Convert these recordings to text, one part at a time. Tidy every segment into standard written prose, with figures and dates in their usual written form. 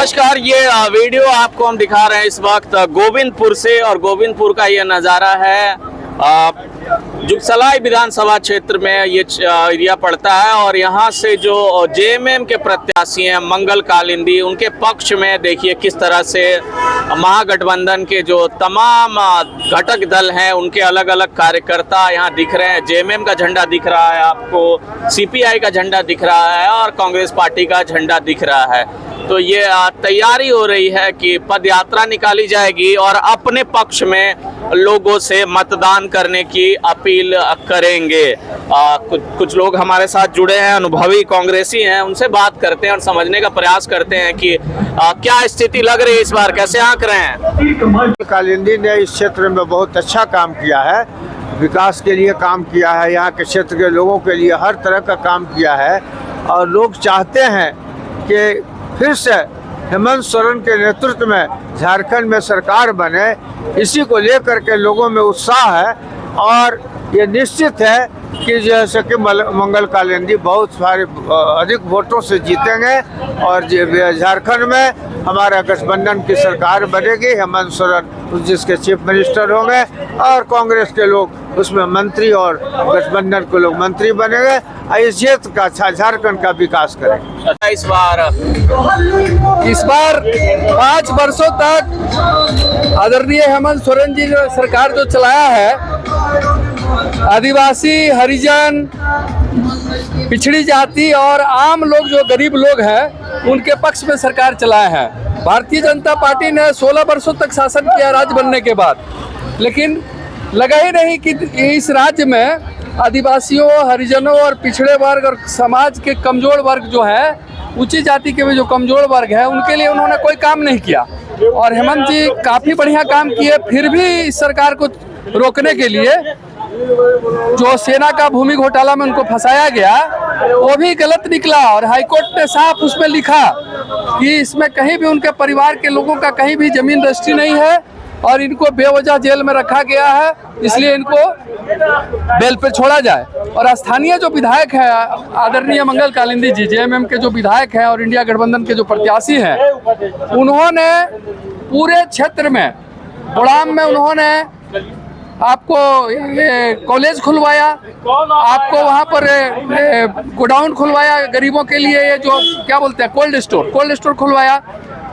नमस्कार, ये वीडियो आपको हम दिखा रहे हैं इस वक्त गोविंदपुर से। और गोविंदपुर का ये नज़ारा है जुगसलाई विधानसभा क्षेत्र में ये एरिया पड़ता है। और यहाँ से जो जेएमएम के प्रत्याशी हैं मंगल कालिंदी, उनके पक्ष में देखिए किस तरह से महागठबंधन के जो तमाम घटक दल हैं उनके अलग अलग कार्यकर्ता यहाँ दिख रहे हैं। जेएमएम का झंडा दिख रहा है आपको, सीपीआई का झंडा दिख रहा है और कांग्रेस पार्टी का झंडा दिख रहा है। तो ये तैयारी हो रही है कि पद यात्रा निकाली जाएगी और अपने पक्ष में लोगों से मतदान करने की अपील करेंगे। कुछ लोग हमारे साथ जुड़े हैं, अनुभवी कांग्रेसी हैं, उनसे बात करते हैं और समझने का प्रयास करते हैं कि क्या स्थिति लग रही है इस बार, कैसे आंक रहे हैं। कालिंदी ने इस क्षेत्र में बहुत अच्छा काम किया है, विकास के लिए काम किया है, यहाँ के क्षेत्र के लोगों के लिए हर तरह का काम किया है। और लोग चाहते हैं कि फिर से हेमंत सोरेन के नेतृत्व में झारखंड में सरकार बने। इसी को लेकर के लोगों में उत्साह है और ये निश्चित है कि जैसे कि मंगल कालिंदी बहुत सारे अधिक वोटों से जीतेंगे और झारखंड में हमारा गठबंधन की सरकार बनेगी। हेमंत सोरेन जिसके चीफ मिनिस्टर होंगे और कांग्रेस के लोग उसमें मंत्री और गठबंधन के लोग मंत्री बनेंगे। इस क्षेत्र का झारखंड का विकास करेंगे। इस बार 5 वर्षों तक आदरणीय हेमंत सोरेन जी ने सरकार जो चलाया है, आदिवासी, हरिजन, पिछड़ी जाति और आम लोग जो गरीब लोग हैं उनके पक्ष में सरकार चलाया है। भारतीय जनता पार्टी ने 16 वर्षों तक शासन किया राज्य बनने के बाद, लेकिन लगा ही नहीं कि इस राज्य में आदिवासियों, हरिजनों और पिछड़े वर्ग और समाज के कमजोर वर्ग जो है, ऊंची जाति के भी जो कमजोर वर्ग है, उनके लिए उन्होंने कोई काम नहीं किया। और हेमंत जी काफ़ी बढ़िया काम किए। फिर भी इस सरकार को रोकने के लिए जो सेना का भूमि घोटाला में उनको फंसाया गया वो भी गलत निकला। और हाईकोर्ट ने साफ उसमें लिखा कि इसमें कहीं भी उनके परिवार के लोगों का कहीं भी जमीन रजिस्ट्री नहीं है और इनको बेवजह जेल में रखा गया है, इसलिए इनको बेल पे छोड़ा जाए। और स्थानीय जो विधायक है आदरणीय मंगल कालिंदी जी, जेएमएम के जो विधायक हैं और इंडिया गठबंधन के जो प्रत्याशी हैं, उन्होंने पूरे क्षेत्र में बुड़ाम में उन्होंने आपको ये कॉलेज खुलवाया, आपको वहाँ पर गोडाउन खुलवाया गरीबों के लिए, ये जो क्या बोलते हैं कोल्ड स्टोर खुलवाया।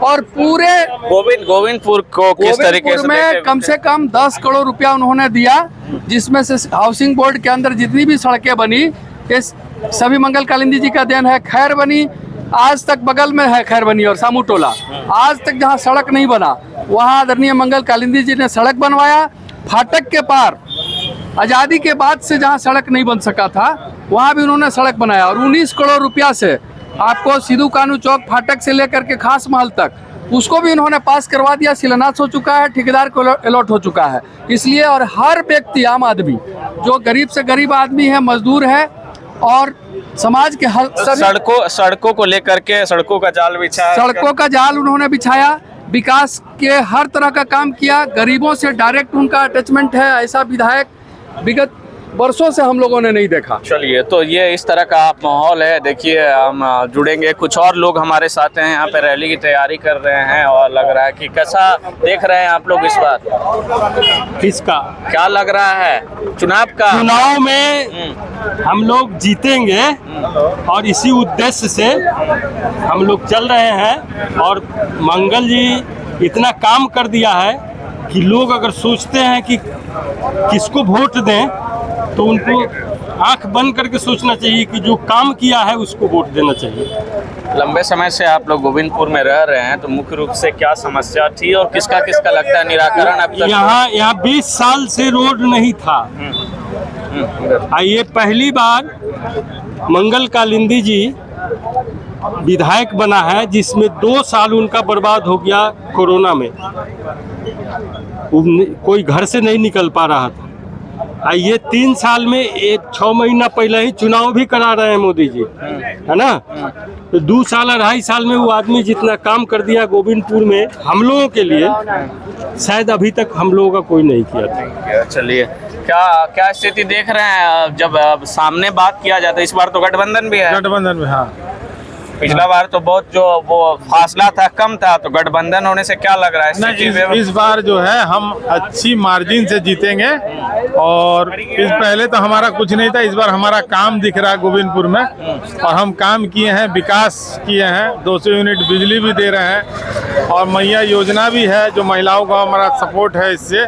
और पूरे गोविंदपुर को किस तरीके से कम 10 करोड़ रुपया उन्होंने दिया, जिसमें से हाउसिंग बोर्ड के अंदर जितनी भी सड़कें बनी ये सभी मंगल कालिंदी जी का देन है। खैर बनी आज तक बगल में है, खैर बनी और सामू टोला, आज तक जहाँ सड़क नहीं बना वहाँ आदरणीय मंगल कालिंदी जी ने सड़क बनवाया। फाटक के पार आज़ादी के बाद से जहाँ सड़क नहीं बन सका था वहाँ भी उन्होंने सड़क बनाया। और 19 करोड़ रुपया से आपको सिद्धू कानू चौक फाटक से लेकर के खास महल तक उसको भी उन्होंने पास करवा दिया, शिलान्यास हो चुका है, ठेकेदार को अलॉट हो चुका है। इसलिए और हर व्यक्ति, आम आदमी जो गरीब से गरीब आदमी है, मजदूर है और समाज के सड़कों को लेकर के सड़कों का जाल बिछाया, सड़कों का जाल उन्होंने बिछाया, विकास के हर तरह का काम किया, गरीबों से डायरेक्ट उनका अटैचमेंट है। ऐसा विधायक विगत वर्षों से हम लोगों ने नहीं देखा। चलिए, तो ये इस तरह का माहौल है। देखिए, हम जुड़ेंगे, कुछ और लोग हमारे साथ हैं, यहाँ पे रैली की तैयारी कर रहे हैं और लग रहा है कि कैसा देख रहे हैं आप लोग इस बार, किसका क्या लग रहा है चुनाव में हम लोग जीतेंगे और इसी उद्देश्य से हम लोग चल रहे हैं। और मंगल जी इतना काम कर दिया है कि लोग अगर सोचते हैं कि किसको वोट दें तो उनको आंख बंद करके सोचना चाहिए कि जो काम किया है उसको वोट देना चाहिए। लंबे समय से आप लोग गोविंदपुर में रह रहे हैं, तो मुख्य रूप से क्या समस्या थी और किसका लगता है निराकरण अब तक? यहाँ 20 साल से रोड नहीं था। ये पहली बार मंगल कालिंदी जी विधायक बना है, जिसमें 2 साल उनका बर्बाद हो गया कोरोना में। कोई घर से नहीं निकल पा रहा था। ये 3 साल में 6 महीना पहले ही चुनाव भी करा रहे हैं मोदी जी, है ना। तो 2 साल 2.5 साल में वो आदमी जितना काम कर दिया गोविंदपुर में हम लोगों के लिए, शायद अभी तक हम लोगों का कोई नहीं किया था। चलिए, क्या स्थिति देख रहे हैं जब सामने बात किया जाता है? इस बार तो गठबंधन भी है। गठबंधन में हाँ, पिछला बार तो बहुत जो वो फासला था कम था, तो गठबंधन होने से क्या लग रहा है नहीं, स्थिति में? इस बार जो है हम अच्छी मार्जिन से जीतेंगे। और इस पहले तो हमारा कुछ नहीं था, इस बार हमारा काम दिख रहा है गोविंदपुर में। और हम काम किए हैं, विकास किए हैं, 200 यूनिट बिजली भी दे रहे हैं और मैया योजना भी है जो महिलाओं का हमारा सपोर्ट है इससे।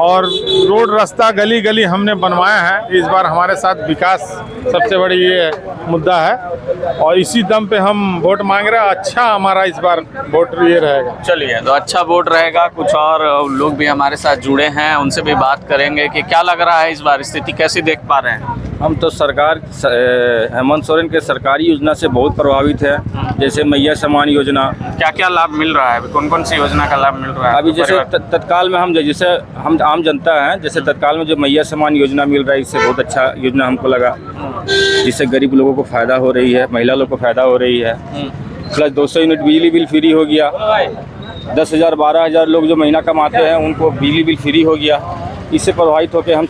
और रोड रास्ता गली गली हमने बनवाया है। इस बार हमारे साथ विकास सबसे बड़ी ये मुद्दा है और इसी दम पे हम वोट मांग रहे हैं। अच्छा हमारा इस बार वोट ये रहेगा। चलिए, तो अच्छा वोट रहेगा। कुछ और लोग भी हमारे साथ जुड़े हैं, उनसे भी बात करेंगे कि क्या लग रहा है इस बार स्थिति कैसी देख पा रहे हैं। हम तो सरकार हेमंत सोरेन के सरकारी योजना से बहुत प्रभावित है, जैसे मैया सम्मान योजना। क्या क्या लाभ मिल रहा है, कौन कौन सी योजना का लाभ मिल रहा है? अभी जैसे तत्काल में हम आम जनता हैं, जैसे तत्काल में जो मैया सम्मान योजना मिल रहा है, इससे बहुत अच्छा योजना हमको लगा, जिससे गरीब लोगों को फायदा हो रही है, महिला लोगों को फायदा हो रही है। प्लस 200 यूनिट बिजली बिल फ्री हो गया। 10,000 12,000 लोग जो महीना कमाते हैं उनको बिजली बिल फ्री हो गया। इससे प्रभावित होकर हम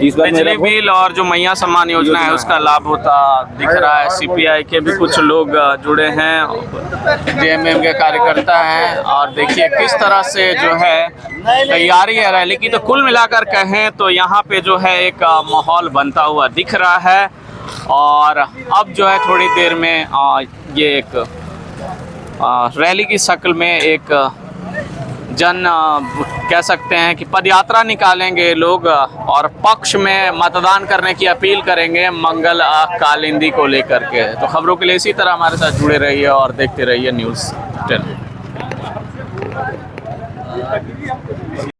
इस बार बिजली बिल और जो मैया सम्मान योजना है उसका लाभ होता दिख रहा है। सीपीआई के भी कुछ लोग जुड़े हैं, जेएमएम के कार्यकर्ता हैं, और देखिए किस तरह से जो है तैयारी है रैली की। तो कुल मिलाकर कहें तो यहाँ पे जो है एक माहौल बनता हुआ दिख रहा है। और अब जो है थोड़ी देर में ये एक रैली की शक्ल में एक कह सकते हैं कि पदयात्रा निकालेंगे लोग और पक्ष में मतदान करने की अपील करेंगे मंगल कालिंदी को लेकर के। तो खबरों के लिए इसी तरह हमारे साथ जुड़े रहिए और देखते रहिए न्यूज़ 10।